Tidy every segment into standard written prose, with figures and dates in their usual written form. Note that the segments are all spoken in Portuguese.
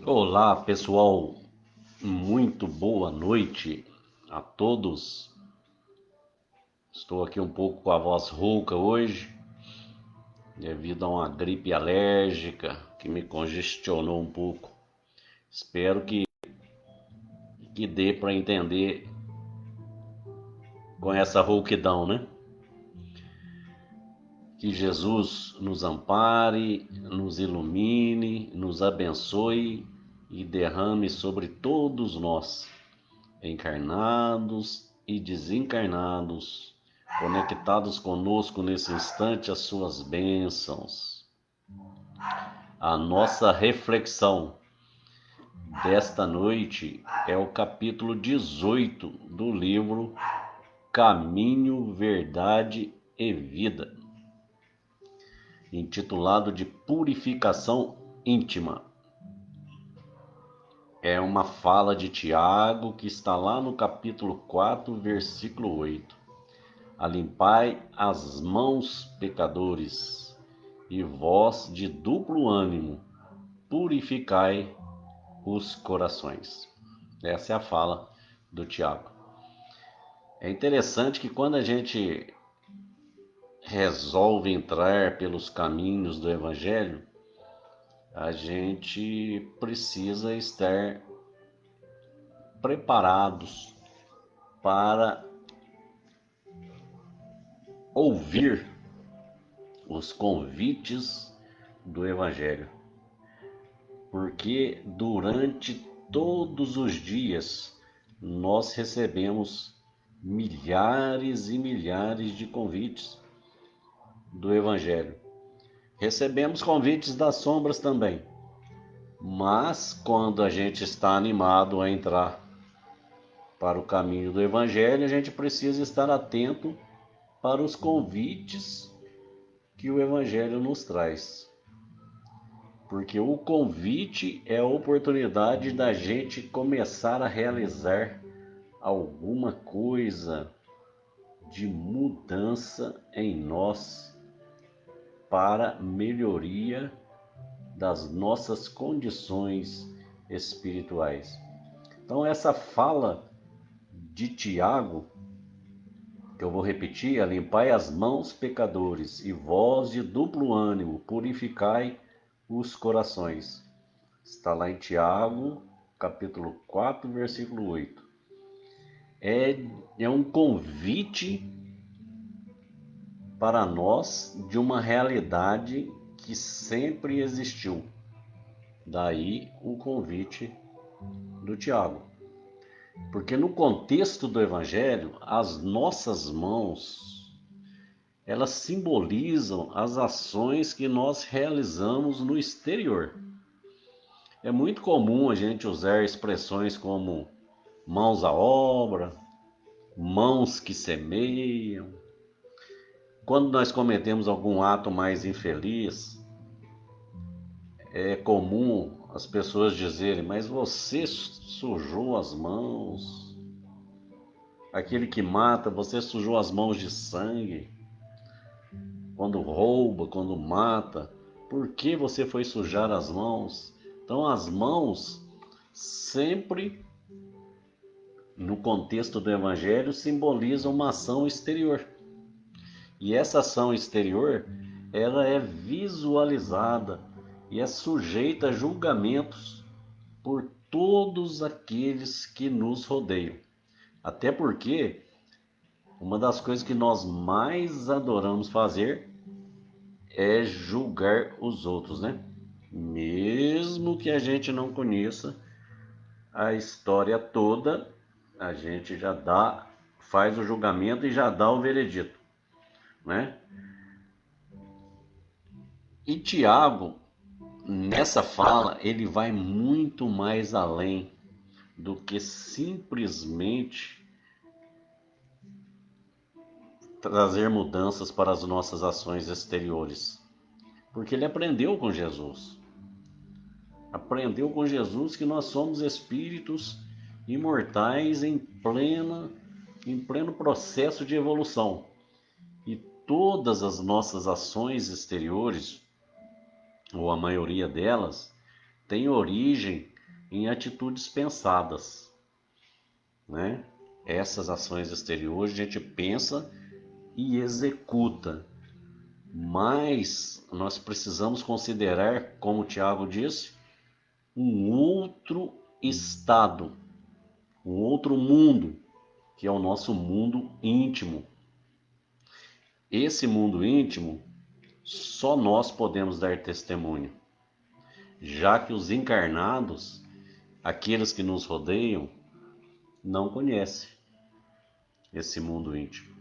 Olá, pessoal. Muito boa noite a todos. Estou aqui um pouco com a voz rouca hoje, devido a uma gripe alérgica que me congestionou um pouco. Espero que dê para entender com essa rouquidão, né? Que Jesus nos ampare, nos ilumine, nos abençoe e derrame sobre todos nós, encarnados e desencarnados, conectados conosco nesse instante, as suas bênçãos. A nossa reflexão desta noite é o capítulo 18 do livro Caminho, Verdade e Vida, intitulado de Purificação Íntima. É uma fala de Tiago que está lá no capítulo 4, versículo 8. Alimpai as mãos, pecadores, e vós de duplo ânimo, purificai os corações. Essa é a fala do Tiago. É interessante que quando a gente resolve entrar pelos caminhos do Evangelho, a gente precisa estar preparados para ouvir os convites do Evangelho. Porque durante todos os dias nós recebemos milhares e milhares de convites do Evangelho. Recebemos convites das sombras também, mas quando a gente está animado a entrar para o caminho do Evangelho, a gente precisa estar atento para os convites que o Evangelho nos traz. Porque o convite é a oportunidade da gente começar a realizar alguma coisa de mudança em nós para melhoria das nossas condições espirituais. Então essa fala de Tiago, que eu vou repetir, é: limpai as mãos, pecadores, e vós de duplo ânimo, purificai os corações. Está lá em Tiago, capítulo 4, versículo 8. É um convite para nós de uma realidade que sempre existiu. Daí o convite do Tiago. Porque no contexto do Evangelho, as nossas mãos, elas simbolizam as ações que nós realizamos no exterior. É muito comum a gente usar expressões como mãos à obra, mãos que semeiam. Quando nós cometemos algum ato mais infeliz, é comum as pessoas dizerem: mas você sujou as mãos. Aquele que mata, você sujou as mãos de sangue. Quando rouba, quando mata, por que você foi sujar as mãos? Então as mãos sempre, no contexto do Evangelho, simbolizam uma ação exterior. E essa ação exterior, ela é visualizada e é sujeita a julgamentos por todos aqueles que nos rodeiam. Até porque uma das coisas que nós mais adoramos fazer é julgar os outros, né? Mesmo que a gente não conheça a história toda, a gente já faz o julgamento e já dá o veredito, né? E Tiago, nessa fala, ele vai muito mais além do que simplesmente trazer mudanças para as nossas ações exteriores. Porque ele aprendeu com Jesus. Aprendeu com Jesus que nós somos espíritos imortais em pleno processo de evolução. E todas as nossas ações exteriores, ou a maioria delas, tem origem em atitudes pensadas, né? Essas ações exteriores a gente pensa e executa, mas nós precisamos considerar, como o Tiago disse, um outro estado, um outro mundo, que é o nosso mundo íntimo. Esse mundo íntimo, só nós podemos dar testemunho, já que os encarnados, aqueles que nos rodeiam, não conhecem esse mundo íntimo.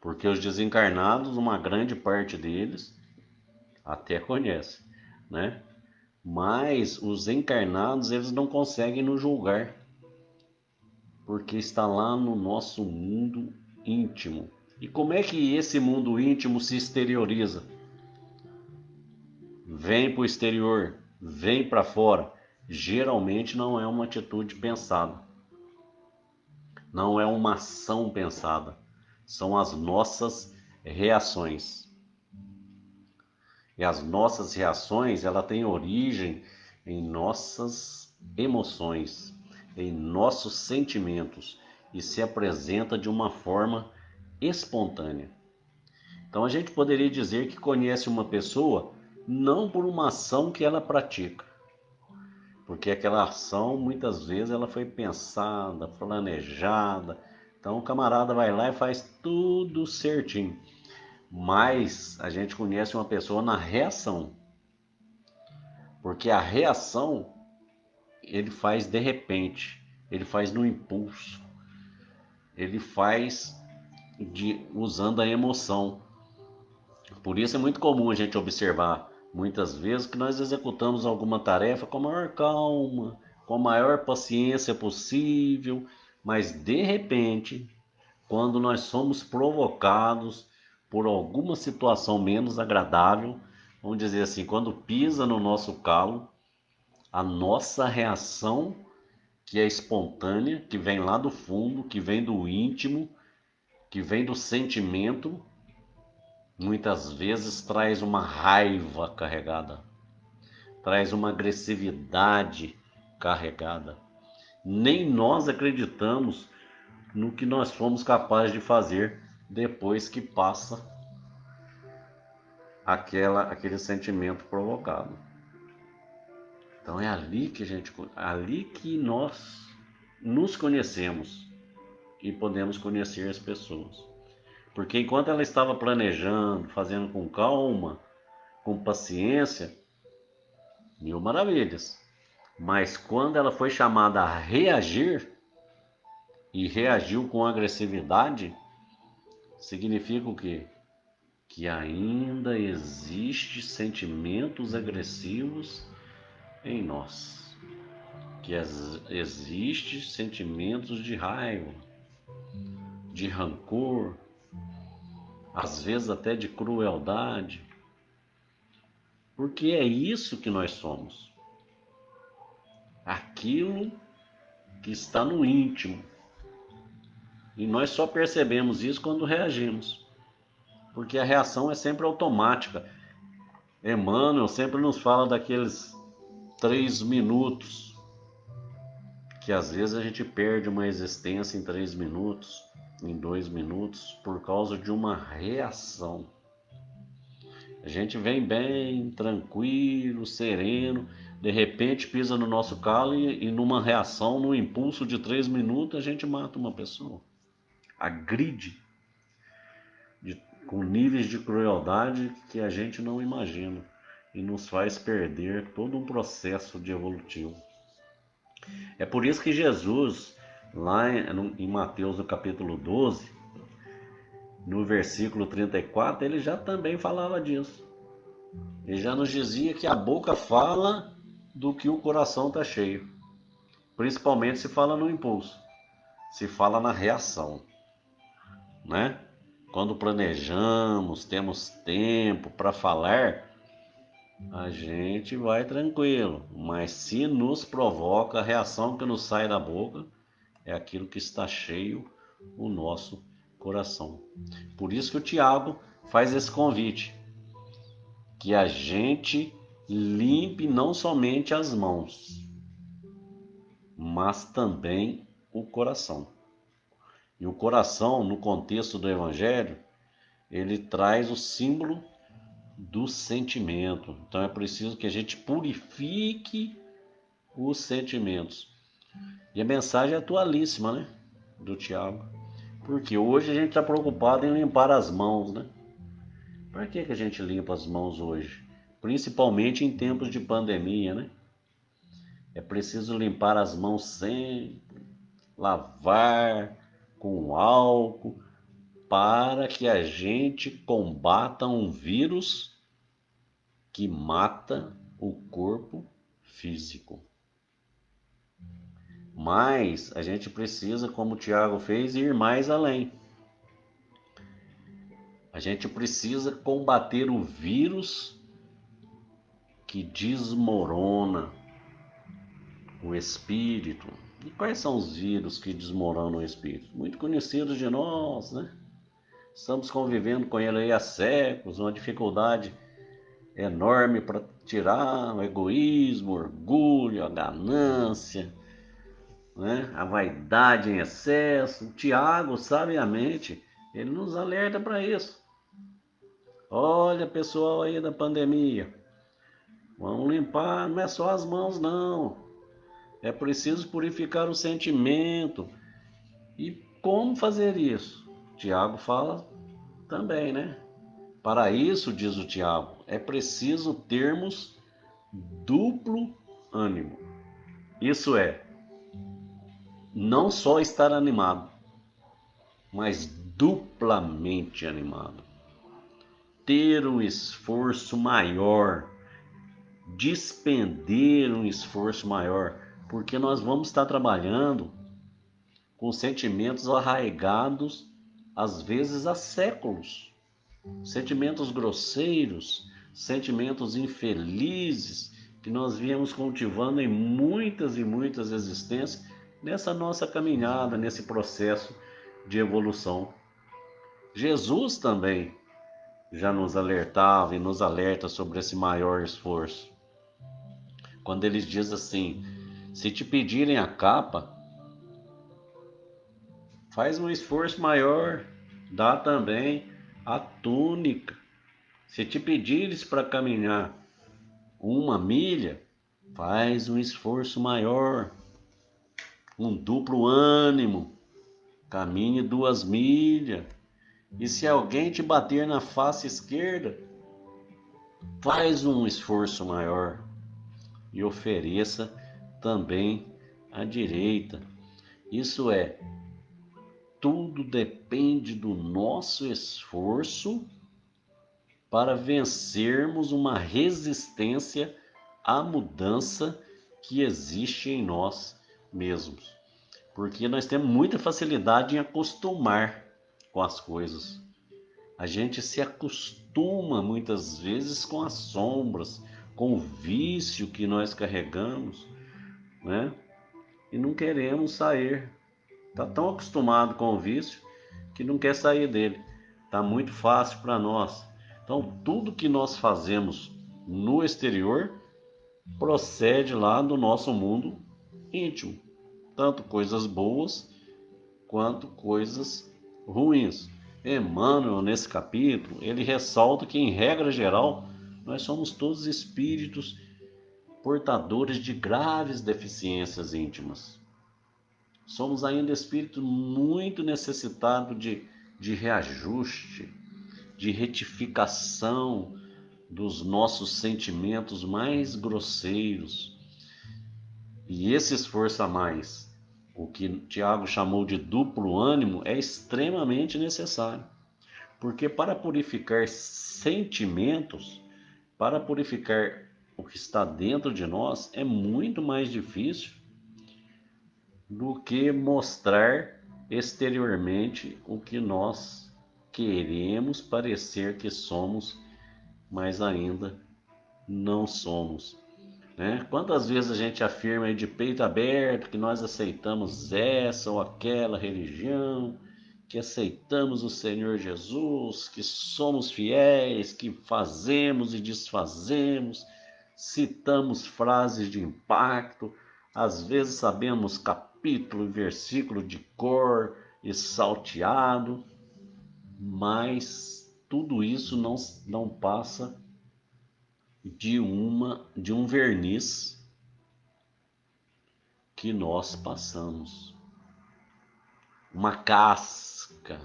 Porque os desencarnados, uma grande parte deles, até conhece, né? Mas os encarnados, eles não conseguem nos julgar, porque está lá no nosso mundo íntimo. E como é que esse mundo íntimo se exterioriza? Vem para o exterior, vem para fora. Geralmente não é uma atitude pensada, não é uma ação pensada, são as nossas reações. E as nossas reações, ela tem origem em nossas emoções, em nossos sentimentos e se apresenta de uma forma espontânea. Então a gente poderia dizer que conhece uma pessoa não por uma ação que ela pratica, porque aquela ação muitas vezes ela foi pensada, planejada. Então o camarada vai lá e faz tudo certinho. Mas a gente conhece uma pessoa na reação, porque a reação ele faz de repente, ele faz no impulso, ele faz usando a emoção. Por isso é muito comum a gente observar muitas vezes que nós executamos alguma tarefa com a maior calma, com a maior paciência possível, mas de repente, quando nós somos provocados por alguma situação menos agradável, vamos dizer assim, quando pisa no nosso calo, a nossa reação, que é espontânea, que vem lá do fundo, que vem do íntimo, que vem do sentimento, muitas vezes traz uma raiva carregada, traz uma agressividade carregada. Nem nós acreditamos no que nós fomos capazes de fazer depois que passa aquele sentimento provocado. Então é ali que nós nos conhecemos e podemos conhecer as pessoas. Porque enquanto ela estava planejando, fazendo com calma, com paciência, mil maravilhas. Mas quando ela foi chamada a reagir e reagiu com agressividade, significa o quê? Que ainda existe sentimentos agressivos em nós, que existe sentimentos de raiva, de rancor, às vezes até de crueldade, porque é isso que nós somos, aquilo que está no íntimo, e nós só percebemos isso quando reagimos, porque a reação é sempre automática. Emmanuel sempre nos fala daqueles 3 minutos, que às vezes a gente perde uma existência em 3 minutos, em 2 minutos, por causa de uma reação. A gente vem bem, tranquilo, sereno, de repente pisa no nosso calo e numa reação, num impulso de 3 minutos, a gente mata uma pessoa. Agride com níveis de crueldade que a gente não imagina e nos faz perder todo um processo de evolutivo. É por isso que Jesus, lá em Mateus, no capítulo 12, no versículo 34, ele já também falava disso. Ele já nos dizia que a boca fala do que o coração está cheio. Principalmente se fala no impulso, se fala na reação, né? Quando planejamos, temos tempo para falar, a gente vai tranquilo. Mas se nos provoca, a reação que nos sai da boca é aquilo que está cheio o nosso coração. Por isso que o Tiago faz esse convite, que a gente limpe não somente as mãos, mas também o coração. E o coração, no contexto do Evangelho, ele traz o símbolo do sentimento. Então é preciso que a gente purifique os sentimentos. E a mensagem é atualíssima, né? Do Tiago. Porque hoje a gente está preocupado em limpar as mãos, né? Para que a gente limpa as mãos hoje? Principalmente em tempos de pandemia, né? É preciso limpar as mãos sempre, lavar com álcool, para que a gente combata um vírus que mata o corpo físico. Mas a gente precisa, como o Tiago fez, ir mais além. A gente precisa combater o vírus que desmorona o espírito. E quais são os vírus que desmoronam o espírito? Muito conhecidos de nós, né? Estamos convivendo com ele aí há séculos, uma dificuldade enorme para tirar o egoísmo, o orgulho, a ganância, né? A vaidade em excesso. O Tiago, sabiamente, ele nos alerta para isso. Olha, pessoal aí da pandemia, vamos limpar, não é só as mãos não, é preciso purificar o sentimento. E como fazer isso? O Tiago fala também, né? Para isso, diz o Tiago, é preciso termos duplo ânimo. Isso é, não só estar animado, mas duplamente animado. Ter um esforço maior, despender um esforço maior, porque nós vamos estar trabalhando com sentimentos arraigados, às vezes há séculos. Sentimentos grosseiros, sentimentos infelizes, que nós viemos cultivando em muitas e muitas existências nessa nossa caminhada, nesse processo de evolução. Jesus também já nos alertava e nos alerta sobre esse maior esforço. Quando ele diz assim: se te pedirem a capa, faz um esforço maior, dá também a túnica. Se te pedires para caminhar 1 milha, faz um esforço maior, um duplo ânimo, caminhe 2 milhas. E se alguém te bater na face esquerda, faz um esforço maior e ofereça também a direita. Isso é, tudo depende do nosso esforço para vencermos uma resistência à mudança que existe em nós mesmos. Porque nós temos muita facilidade em acostumar com as coisas. A gente se acostuma muitas vezes com as sombras, com o vício que nós carregamos, né? E não queremos sair. Está tão acostumado com o vício que não quer sair dele. Está muito fácil para nós. Então, tudo que nós fazemos no exterior procede lá do nosso mundo íntimo. Tanto coisas boas quanto coisas ruins. Emmanuel, nesse capítulo, ele ressalta que, em regra geral, nós somos todos espíritos portadores de graves deficiências íntimas. Somos ainda espíritos muito necessitados de reajuste, de retificação dos nossos sentimentos mais grosseiros. E esse esforço a mais, o que Tiago chamou de duplo ânimo, é extremamente necessário. Porque para purificar sentimentos, para purificar o que está dentro de nós, é muito mais difícil do que mostrar exteriormente o que nós queremos parecer que somos, mas ainda não somos, né? Quantas vezes a gente afirma aí de peito aberto que nós aceitamos essa ou aquela religião, que aceitamos o Senhor Jesus, que somos fiéis, que fazemos e desfazemos, citamos frases de impacto, Às vezes sabemos capítulo e versículo de cor e salteado, mas tudo isso não passa de um verniz que nós passamos, uma casca,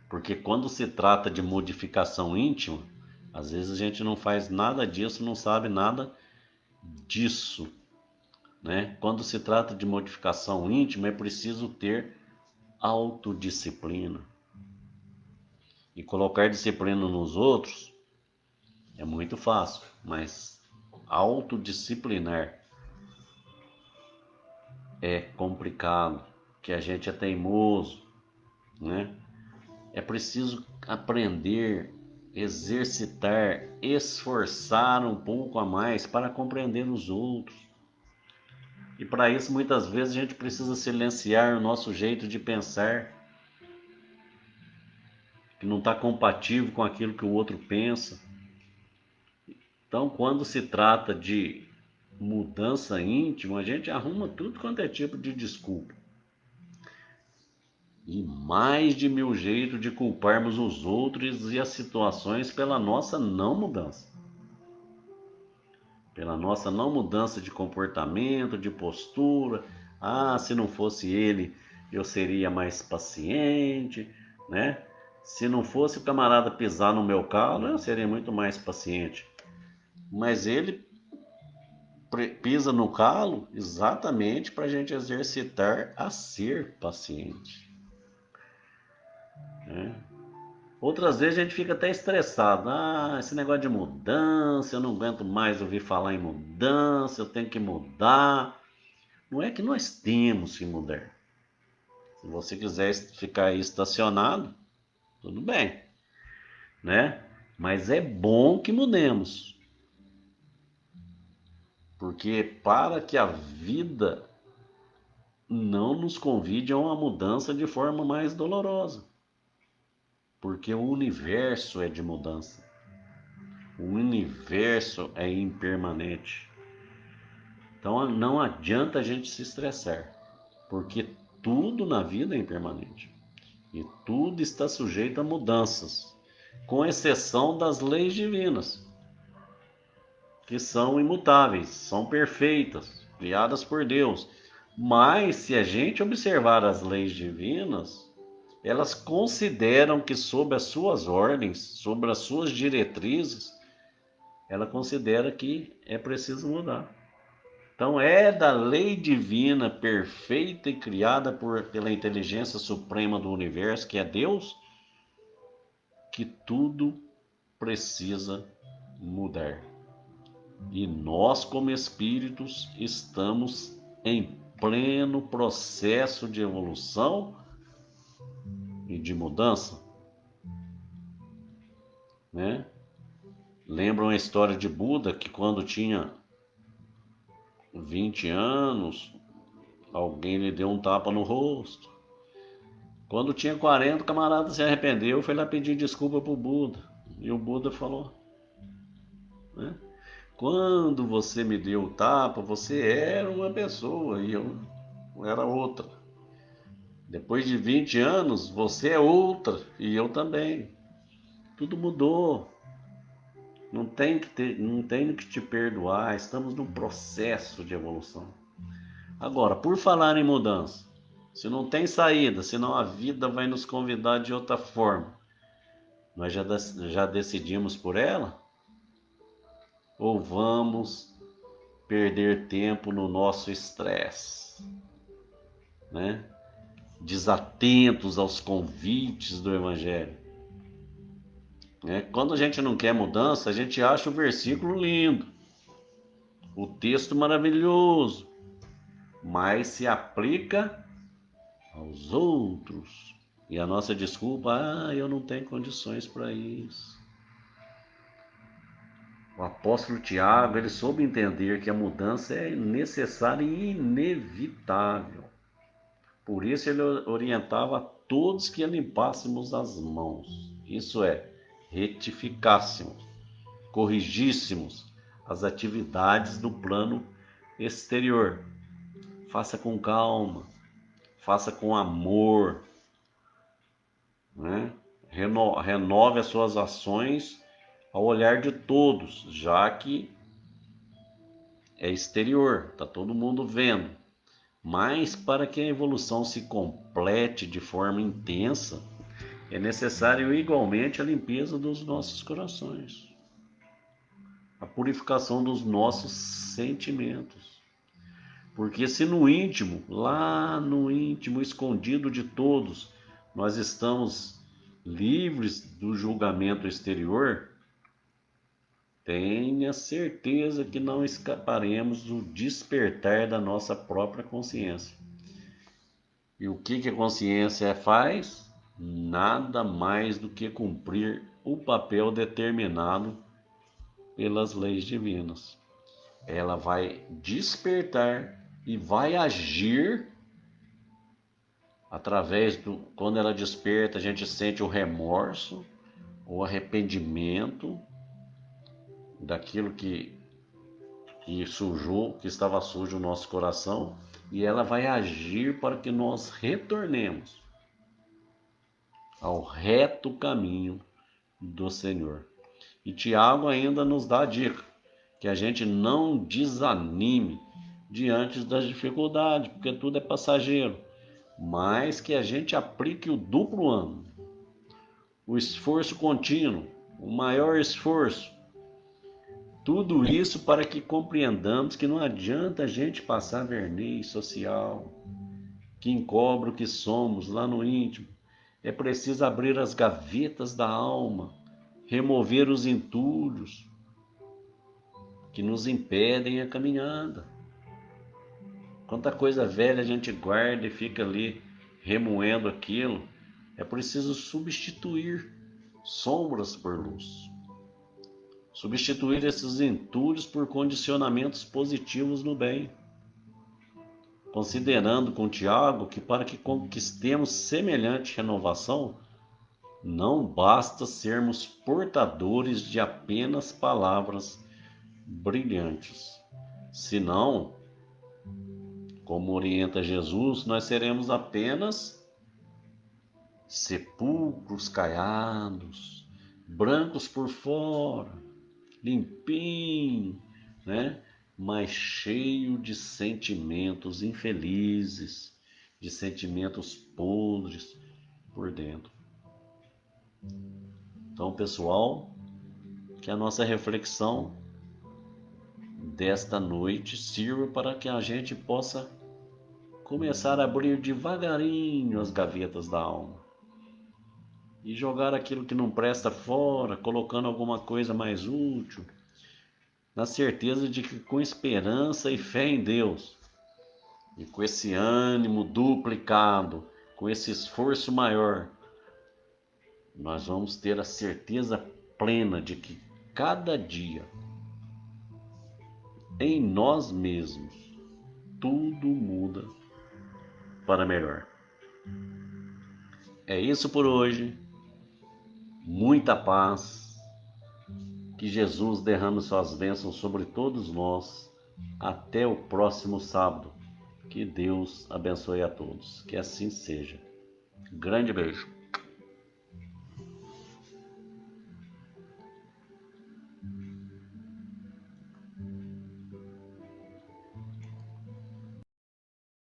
porque quando se trata de modificação íntima, às vezes a gente não faz nada disso, não sabe nada disso, né? Quando se trata de modificação íntima, é preciso ter autodisciplina. E colocar disciplina nos outros é muito fácil, mas autodisciplinar é complicado, que a gente é teimoso, né? É preciso aprender, exercitar, esforçar um pouco a mais para compreender os outros. E para isso, muitas vezes, a gente precisa silenciar o nosso jeito de pensar, que não está compatível com aquilo que o outro pensa. Então, quando se trata de mudança íntima, a gente arruma tudo quanto é tipo de desculpa. E mais de 1000 jeitos de culparmos os outros e as situações pela nossa não mudança. Pela nossa não mudança de comportamento, de postura. Ah, se não fosse ele, eu seria mais paciente, né? Se não fosse o camarada pisar no meu calo, eu seria muito mais paciente. Mas ele pisa no calo exatamente para a gente exercitar a ser paciente, né? Outras vezes a gente fica até estressado. Ah, esse negócio de mudança, eu não aguento mais ouvir falar em mudança, eu tenho que mudar. Não é que nós temos que mudar. Se você quiser ficar aí estacionado, tudo bem, né? Mas é bom que mudemos. Porque para que a vida não nos convide a uma mudança de forma mais dolorosa. Porque o universo é de mudança. O universo é impermanente. Então não adianta a gente se estressar, porque tudo na vida é impermanente. E tudo está sujeito a mudanças, com exceção das leis divinas, que são imutáveis, são perfeitas, criadas por Deus. Mas se a gente observar as leis divinas, elas consideram que sob as suas ordens, sob as suas diretrizes, ela considera que é preciso mudar. Então é da lei divina perfeita e criada pela inteligência suprema do universo, que é Deus, que tudo precisa mudar. E nós, como espíritos, estamos em pleno processo de evolução e de mudança, né? Lembram a história de Buda, que quando tinha 20 anos, alguém lhe deu um tapa no rosto. Quando tinha 40, o camarada se arrependeu, foi lá pedir desculpa pro Buda. E o Buda falou, né? Quando você me deu o tapa, você era uma pessoa e eu era outra. Depois de 20 anos, você é outra e eu também. Tudo mudou. Não tenho que te perdoar, estamos num processo de evolução. Agora, por falar em mudança, se não tem saída, senão a vida vai nos convidar de outra forma, nós já decidimos por ela? Ou vamos perder tempo no nosso estresse, né? Desatentos aos convites do Evangelho, né? Quando a gente não quer mudança, a gente acha o versículo lindo, o texto maravilhoso, mas se aplica aos outros. E a nossa desculpa, eu não tenho condições para isso. O apóstolo Tiago, ele soube entender que a mudança é necessária e inevitável. Por isso ele orientava a todos que limpássemos as mãos. Isso é, retificássemos, corrigíssemos as atividades do plano exterior, faça com calma, faça com amor, né? Renove as suas ações ao olhar de todos, já que é exterior, está todo mundo vendo. Mas para que a evolução se complete de forma intensa, é necessário igualmente a limpeza dos nossos corações, a purificação dos nossos sentimentos. Porque se no íntimo, lá no íntimo escondido de todos, nós estamos livres do julgamento exterior, tenha certeza que não escaparemos do despertar da nossa própria consciência. E o que a consciência faz? Nada mais do que cumprir o papel determinado pelas leis divinas. Ela vai despertar e vai agir através do... Quando ela desperta, a gente sente o remorso, o arrependimento daquilo que sujou, que estava sujo o nosso coração, e ela vai agir para que nós retornemos ao reto caminho do Senhor. E Tiago ainda nos dá a dica que a gente não desanime diante das dificuldades, porque tudo é passageiro, mas que a gente aplique o duplo ânimo, o esforço contínuo, o maior esforço. Tudo isso para que compreendamos que não adianta a gente passar verniz social, que encobre o que somos lá no íntimo. É preciso abrir as gavetas da alma, remover os entulhos que nos impedem a caminhada. Quanta coisa velha a gente guarda e fica ali remoendo aquilo. É preciso substituir sombras por luz. Substituir esses entulhos por condicionamentos positivos no bem. Considerando com Tiago que para que conquistemos semelhante renovação, não basta sermos portadores de apenas palavras brilhantes, senão, como orienta Jesus, nós seremos apenas sepulcros caiados, brancos por fora, limpinho, né? Mas cheio de sentimentos infelizes, de sentimentos podres por dentro. Então, pessoal, que a nossa reflexão desta noite sirva para que a gente possa começar a abrir devagarinho as gavetas da alma e jogar aquilo que não presta fora, colocando alguma coisa mais útil, na certeza de que com esperança e fé em Deus, e com esse ânimo duplicado, com esse esforço maior, nós vamos ter a certeza plena de que cada dia, em nós mesmos, tudo muda para melhor. É isso por hoje. Muita paz. Que Jesus derrame suas bênçãos sobre todos nós. Até o próximo sábado. Que Deus abençoe a todos. Que assim seja. Grande beijo.